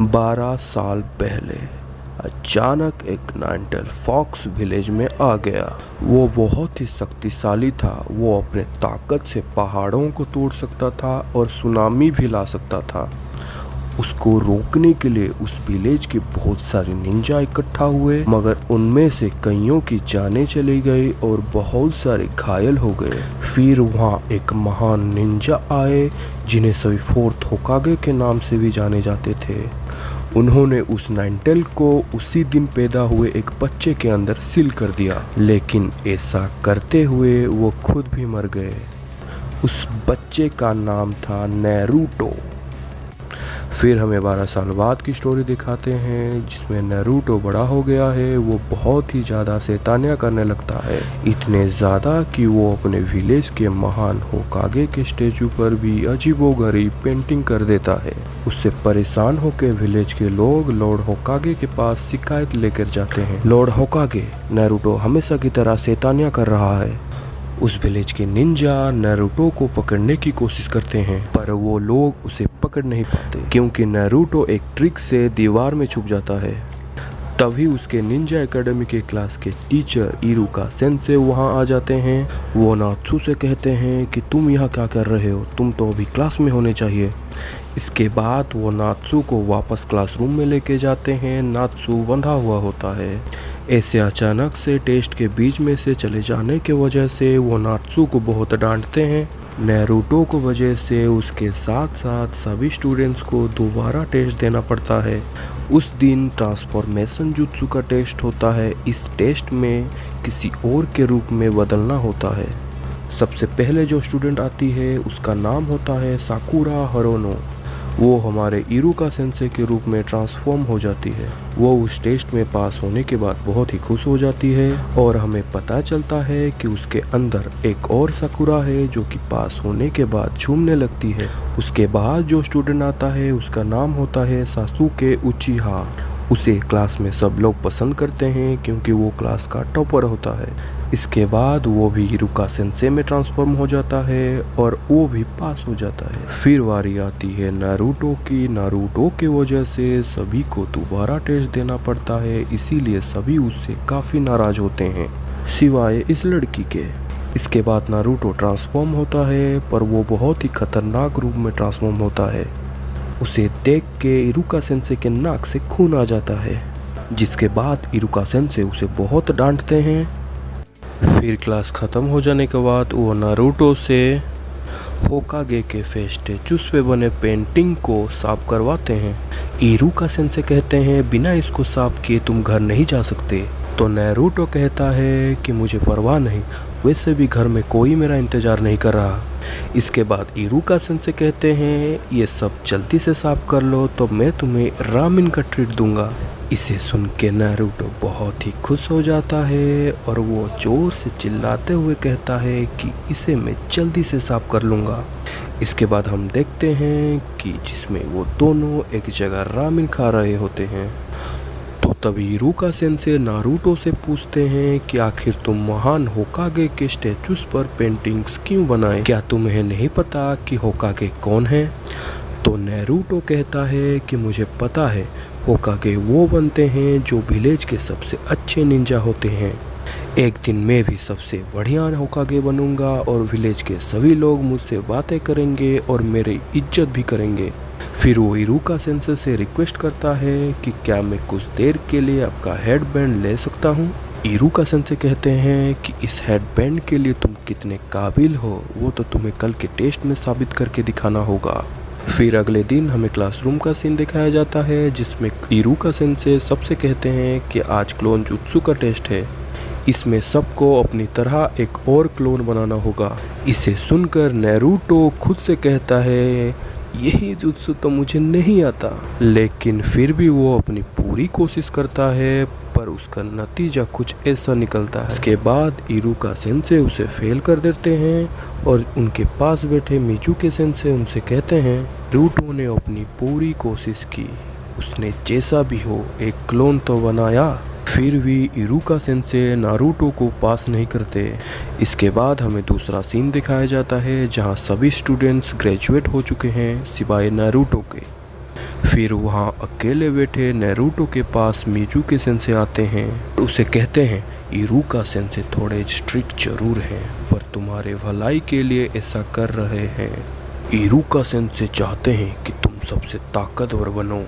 12 साल पहले अचानक एक नाइनटेल फॉक्स विलेज में आ गया। वो बहुत ही शक्तिशाली था। वो अपने ताकत से पहाड़ों को तोड़ सकता था और सुनामी भी ला सकता था। उसको रोकने के लिए उस विलेज के बहुत सारे निंजा इकट्ठा हुए, मगर उनमें से कईयों की जानें चली गई और बहुत सारे घायल हो गए। फिर वहाँ एक महान निंजा आए जिन्हें सभी फोर्थ होकागे के नाम से भी जाने जाते थे। उन्होंने उस नाइनटेल को उसी दिन पैदा हुए एक बच्चे के अंदर सील कर दिया, लेकिन ऐसा करते हुए वो खुद भी मर गए। उस बच्चे का नाम था नारुतो। फिर हमें 12 साल बाद की स्टोरी दिखाते हैं जिसमें नारुतो बड़ा हो गया है। वो बहुत ही ज़्यादा शैतानियाँ करने लगता है, इतने ज़्यादा कि वो अपने विलेज के महान होकागे के स्टेचू पर भी अजीबोगरीब पेंटिंग कर देता है। उससे परेशान होकर विलेज के लोग लॉर्ड होकागे के पास शिकायत लेकर जाते हैं। लॉर्ड होकागे, नारुतो हमेशा की तरह शैतानियाँ कर रहा है। उस विलेज के निंजा नारुतो को पकड़ने की कोशिश करते हैं, पर वो लोग उसे पकड़ नहीं पाते क्योंकि नारुतो एक ट्रिक से दीवार में छुप जाता है। तभी उसके निंजा एकेडमी के क्लास के टीचर इरुका सेंसे वहां आ जाते हैं। वो नात्सु से कहते हैं कि तुम यहाँ क्या कर रहे हो, तुम तो अभी क्लास में होने चाहिए। इसके बाद वो नात्सु को वापस क्लासरूम में लेके जाते हैं। नात्सु बंधा हुआ होता है। ऐसे अचानक से टेस्ट के बीच में से चले जाने की वजह से वो नात्सु को बहुत डांटते हैं। नारुतो को वजह से उसके साथ साथ सभी स्टूडेंट्स को दोबारा टेस्ट देना पड़ता है। उस दिन ट्रांसफॉर्मेशन जुत्सु का टेस्ट होता है। इस टेस्ट में किसी और के रूप में बदलना होता है। सबसे पहले जो स्टूडेंट आती है उसका नाम होता है साकुरा हारुनो। वो हमारे इरुका सेंसे के रूप में ट्रांसफॉर्म हो जाती है। वो उस टेस्ट में पास होने के बाद बहुत ही खुश हो जाती है और हमें पता चलता है कि उसके अंदर एक और साकुरा है जो कि पास होने के बाद झूमने लगती है। उसके बाद जो स्टूडेंट आता है उसका नाम होता है सासुके उचिहा। उसे क्लास में सब लोग पसंद करते हैं क्योंकि वो क्लास का टॉपर होता है। इसके बाद वो भी इरुका सेंसे में ट्रांसफॉर्म हो जाता है और वो भी पास हो जाता है। फिर बारी आती है नारुतो की। नारुतो की वजह से सभी को दोबारा टेस्ट देना पड़ता है, इसीलिए सभी उससे काफ़ी नाराज होते हैं सिवाय इस लड़की के। इसके बाद नारुतो ट्रांसफॉर्म होता है, पर वो बहुत ही खतरनाक रूप में ट्रांसफॉर्म होता है। उसे देख के इरुका सेंसे के नाक से खून आ जाता है, जिसके बाद इरुका सेंसे उसे बहुत डांटते हैं। फिर क्लास ख़त्म हो जाने के बाद वो नारुतो से होकागे के फेस स्टेचूस पे बने पेंटिंग को साफ करवाते हैं। इरुका सेंसे कहते हैं बिना इसको साफ किए तुम घर नहीं जा सकते। तो नारुतो कहता है कि मुझे परवाह नहीं, वैसे भी घर में कोई मेरा इंतज़ार नहीं कर रहा। इसके बाद इरुका सेंसे कहते हैं ये सब जल्दी से साफ कर लो तो मैं तुम्हें रामेन का ट्रीट दूंगा। इसे सुन के नारुतो बहुत ही खुश हो जाता है और वो जोर से चिल्लाते हुए कहता है कि इसे मैं जल्दी से साफ कर लूँगा। इसके बाद हम देखते हैं कि जिसमें वो दोनों एक जगह रामेन खा रहे होते हैं। तो तभी इरुका सेंसे नारुतो से पूछते हैं कि आखिर तुम महान होकागे के स्टेचूस पर पेंटिंग्स क्यों बनाए, क्या तुम्हें नहीं पता कि होकागे कौन है? तो नारुतो कहता है कि मुझे पता है, होकागे वो बनते हैं जो विलेज के सबसे अच्छे निंजा होते हैं। एक दिन मैं भी सबसे बढ़िया होकागे बनूंगा और विलेज के सभी लोग मुझसे बातें करेंगे और मेरी इज्जत भी करेंगे। फिर वो इरुका सेंसे से रिक्वेस्ट करता है कि क्या मैं कुछ देर के लिए आपका हेडबैंड ले सकता हूँ। इरुका सेंसे कहते हैं कि इस हेडबैंड के लिए तुम कितने काबिल हो वो तो तुम्हें कल के टेस्ट में साबित करके दिखाना होगा। फिर अगले दिन हमें क्लासरूम का सीन दिखाया जाता है जिसमें इरुका सेंसे सबसे कहते हैं कि आज क्लोन जुत्सु का टेस्ट है, इसमें सबको अपनी तरह एक और क्लोन बनाना होगा। इसे सुनकर नारुतो खुद से कहता है यही जुत्सु तो मुझे नहीं आता, लेकिन फिर भी वो अपनी पूरी कोशिश करता है, पर उसका नतीजा कुछ ऐसा निकलता है। इसके बाद इरुका सेंसे उसे फेल कर देते हैं और उनके पास बैठे मिजुके सेंसे उनसे कहते हैं नारुतो ने अपनी पूरी कोशिश की, उसने जैसा भी हो एक क्लोन तो बनाया। फिर भी इरुका सेंसे नारुतो को पास नहीं करते। इसके बाद हमें दूसरा सीन दिखाया जाता है जहां सभी स्टूडेंट्स ग्रेजुएट हो चुके हैं सिवाय नारुतो के। फिर वहाँ अकेले बैठे नारुतो के पास मिजुके सेंसे आते हैं। उसे कहते हैं इरुका सेंसे थोड़े स्ट्रिक्ट जरूर हैं, पर तुम्हारे भलाई के लिए ऐसा कर रहे हैं। इरुका सेंसे चाहते हैं कि तुम सबसे ताकतवर बनो।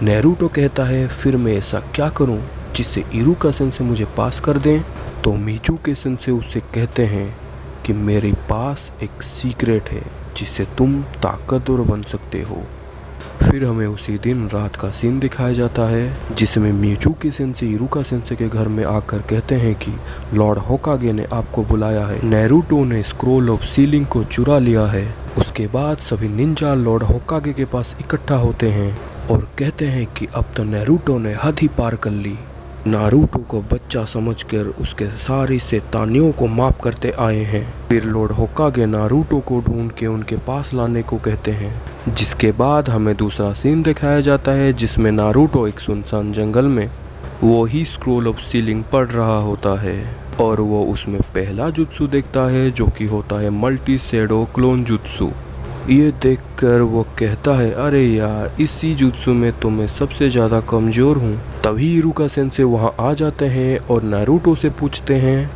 नारुतो कहता है फिर मैं ऐसा क्या करूं जिससे इरुका सेंसे मुझे पास कर दें। तो मिजुके सेंसे उससे कहते हैं कि मेरे पास एक सीक्रेट है जिससे तुम ताकतवर बन सकते हो। फिर हमें उसी दिन रात का सीन दिखाया जाता है जिसमें मिजुके सेंसे इरुका सेंसे के घर में आकर कहते हैं कि लॉर्ड होकागे ने आपको बुलाया है। नारुतो ने स्क्रोल ऑफ सीलिंग को चुरा लिया है। उसके बाद सभी निंजा लॉर्ड होकागे के पास इकट्ठा होते हैं और कहते हैं कि अब तो नारुतो ने हद ही पार कर ली। नारुतो को बच्चा समझकर उसके सारी शैतानियों को माफ करते आए हैं। फिर लॉर्ड होकागे नारुतो को ढूंढ के उनके पास लाने को कहते हैं। जिसके बाद हमें दूसरा सीन दिखाया जाता है जिसमें नारुतो एक सुनसान जंगल में वो ही स्क्रोल ऑफ सीलिंग पढ़ रहा होता है और वो उसमें पहला जुत्सु देखता है जो कि होता है मल्टी शैडो क्लोन जुत्सु। ये देखकर वो कहता है अरे यार इसी जुत्सु में तो मैं सबसे ज़्यादा कमज़ोर हूँ। तभी इरुका सेंसे वहाँ आ जाते हैं और नारुतो से पूछते हैं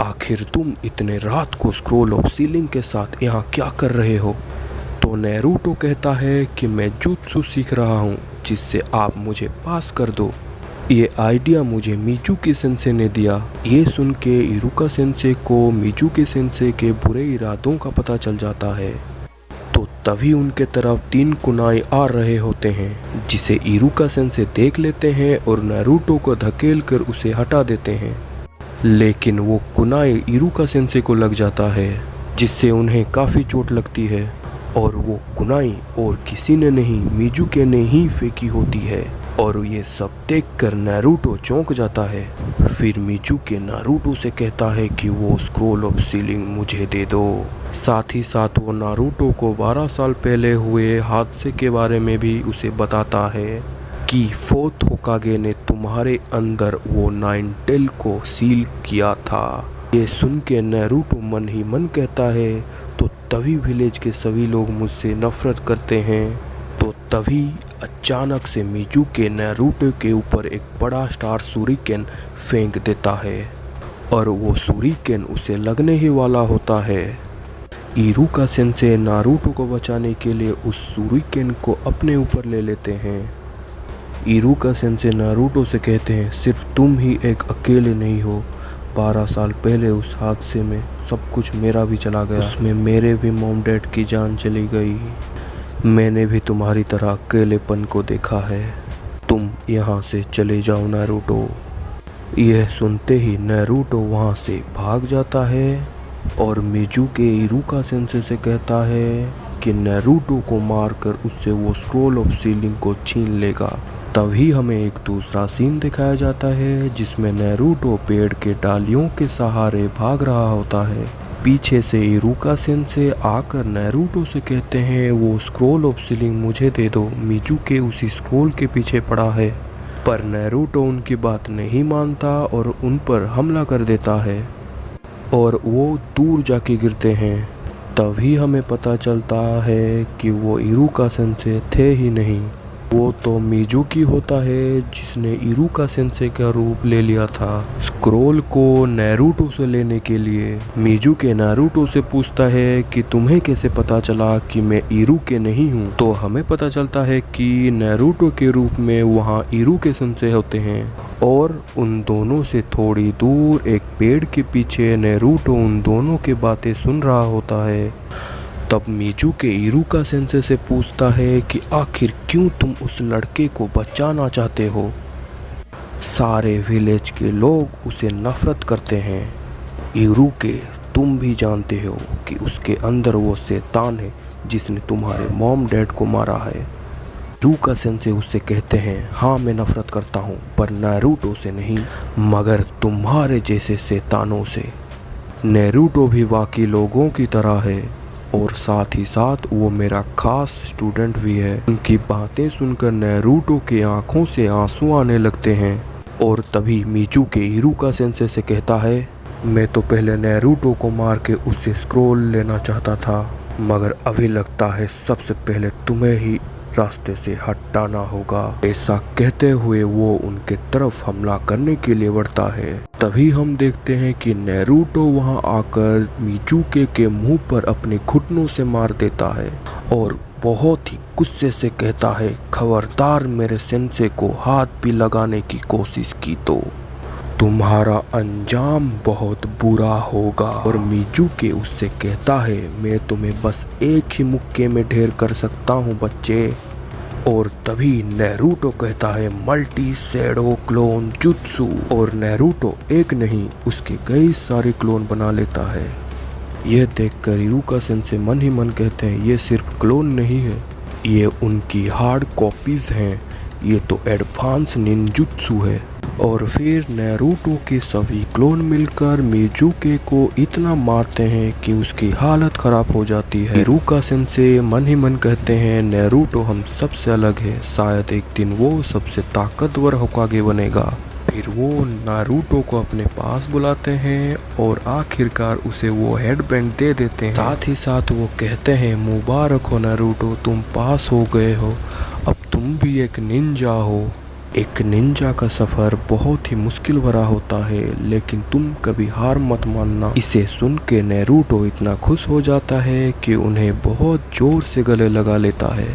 आखिर तुम इतने रात को स्क्रोल ऑफ सीलिंग के साथ यहाँ क्या कर रहे हो। तो नारुतो कहता है कि मैं जुत्सु सीख रहा हूँ जिससे आप मुझे पास कर दो। ये आइडिया मुझे मिजुके सेंसे ने दिया। ये सुन के इरुका सेंसे को मिजुके सेंसे के बुरे इरादों का पता चल जाता है। तो तभी उनके तरफ 3 कुनाई आ रहे होते हैं जिसे इरुका सेंसे देख लेते हैं और नारुतो को धकेल कर उसे हटा देते हैं। लेकिन वो कुनाई इरुका सेंसे को लग जाता है जिससे उन्हें काफ़ी चोट लगती है और वो कुनाई और किसी ने नहीं मिजुके ने ही फेंकी होती है। और ये सब देखकर नारुतो चौंक जाता है। फिर मिजुके नारुतो से कहता है कि वो स्क्रोल ऑफ सीलिंग मुझे दे दो। साथ ही साथ वो नारुतो को 12 साल पहले हुए हादसे के बारे में भी उसे बताता है कि 4th होकागे ने तुम्हारे अंदर वो 9 टेल को सील किया था। ये सुन के नारुतो मन ही मन कहता है तो तभी विलेज के सभी लोग मुझसे नफरत करते हैं। तो तभी अचानक से मिजुके नारुतो के ऊपर एक बड़ा स्टार शूरिकेन फेंक देता है और वो शूरिकेन उसे लगने ही वाला होता है। इरुका सेंसे नारुतो को बचाने के लिए उस शूरिकेन को अपने ऊपर ले लेते हैं। इरुका सेंसे नारुतो से कहते हैं सिर्फ तुम ही एक अकेले नहीं हो। 12 साल पहले उस हादसे में सब कुछ मेरा भी चला गया। उसमें मेरे भी मॉम डैड की जान चली गई। मैंने भी तुम्हारी तरह अकेलेपन को देखा है। तुम यहाँ से चले जाओ नारुतो। यह सुनते ही नारुतो वहाँ से भाग जाता है और मिजुके इरुका सेंसे से कहता है कि नारुतो को मारकर उससे वो स्क्रोल ऑफ सीलिंग को छीन लेगा। तभी हमें एक दूसरा सीन दिखाया जाता है जिसमें नारुतो पेड़ के डालियों के सहारे भाग रहा होता है। पीछे से इरुका सेंसे आकर नारुतो से कहते हैं वो स्क्रोल ऑफ सीलिंग मुझे दे दो। मिजुके उसी स्क्रोल के पीछे पड़ा है पर नारुतो उनकी बात नहीं मानता और उन पर हमला कर देता है और वो दूर जाके गिरते हैं। तभी हमें पता चलता है कि वो इरुका सेंसे थे ही नहीं, वो तो मिजुकी होता है जिसने इरुका सेंसे का रूप ले लिया था। स्क्रोल को नारुतो से लेने के लिए मिजुके नारुतो से पूछता है कि तुम्हें कैसे पता चला कि मैं इरुके नहीं हूँ। तो हमें पता चलता है कि नारुतो के रूप में वहाँ इरुके सेंसे होते हैं और उन दोनों से थोड़ी दूर एक पेड़ के पीछे नारुतो उन दोनों की बातें सुन रहा होता है। तब मिजुके इरुका सेंसे से पूछता है कि आखिर क्यों तुम उस लड़के को बचाना चाहते हो। सारे विलेज के लोग उसे नफरत करते हैं। इरुके तुम भी जानते हो कि उसके अंदर वो शैतान है जिसने तुम्हारे मॉम डैड को मारा है। इरुका सेंसे उससे कहते हैं हाँ मैं नफरत करता हूँ पर नारुतो से नहीं मगर तुम्हारे जैसे शैतानों से। नारुतो भी बाकी लोगों की तरह है और साथ ही साथ वो मेरा खास स्टूडेंट भी है। उनकी बातें सुनकर नारुतो के आंखों से आंसू आने लगते हैं और तभी मिजुके इरुका सेंसे से कहता है मैं तो पहले नारुतो को मार के उससे स्क्रोल लेना चाहता था मगर अभी लगता है सबसे पहले तुम्हें ही रास्ते से हटाना होगा। ऐसा कहते हुए वो उनके तरफ हमला करने के लिए बढ़ता है। तभी हम देखते हैं कि नारुतो वहां आकर मिजुके के मुंह पर अपने घुटनों से मार देता है और बहुत ही गुस्से से कहता है, खबरदार मेरे सेंसे को हाथ भी लगाने की कोशिश की तो तुम्हारा अंजाम बहुत बुरा होगा। और मिजुके उससे कहता है, मैं तुम्हें बस एक ही मुक्के में ढेर कर सकता हूँ बच्चे। और तभी नारुतो कहता है, मल्टी शैडो क्लोन जुत्सु। और नारुतो एक नहीं उसके कई सारे क्लोन बना लेता है। यह देखकर इरुका सेंसे मन ही मन कहते हैं, ये सिर्फ क्लोन नहीं है, ये उनकी हार्ड कॉपीज हैं, ये तो एडवांस निंजुत्सु है। और फिर नारुतो के सभी क्लोन मिलकर मिजुके को इतना मारते हैं कि उसकी हालत खराब हो जाती है। इरुका सेंसे मन ही मन कहते हैं, नारुतो हम सबसे अलग है, शायद एक दिन वो सबसे ताकतवर होकागे बनेगा। फिर वो नारुतो को अपने पास बुलाते हैं और आखिरकार उसे वो हेडबैंड दे देते हैं। साथ ही साथ वो कहते हैं, मुबारक हो नारुतो, तुम पास हो गए हो, अब तुम भी एक निंजा हो। एक निंजा का सफर बहुत ही मुश्किल भरा होता है, लेकिन तुम कभी हार मत मानना। इसे सुन के नारुतो इतना खुश हो जाता है कि उन्हें बहुत जोर से गले लगा लेता है।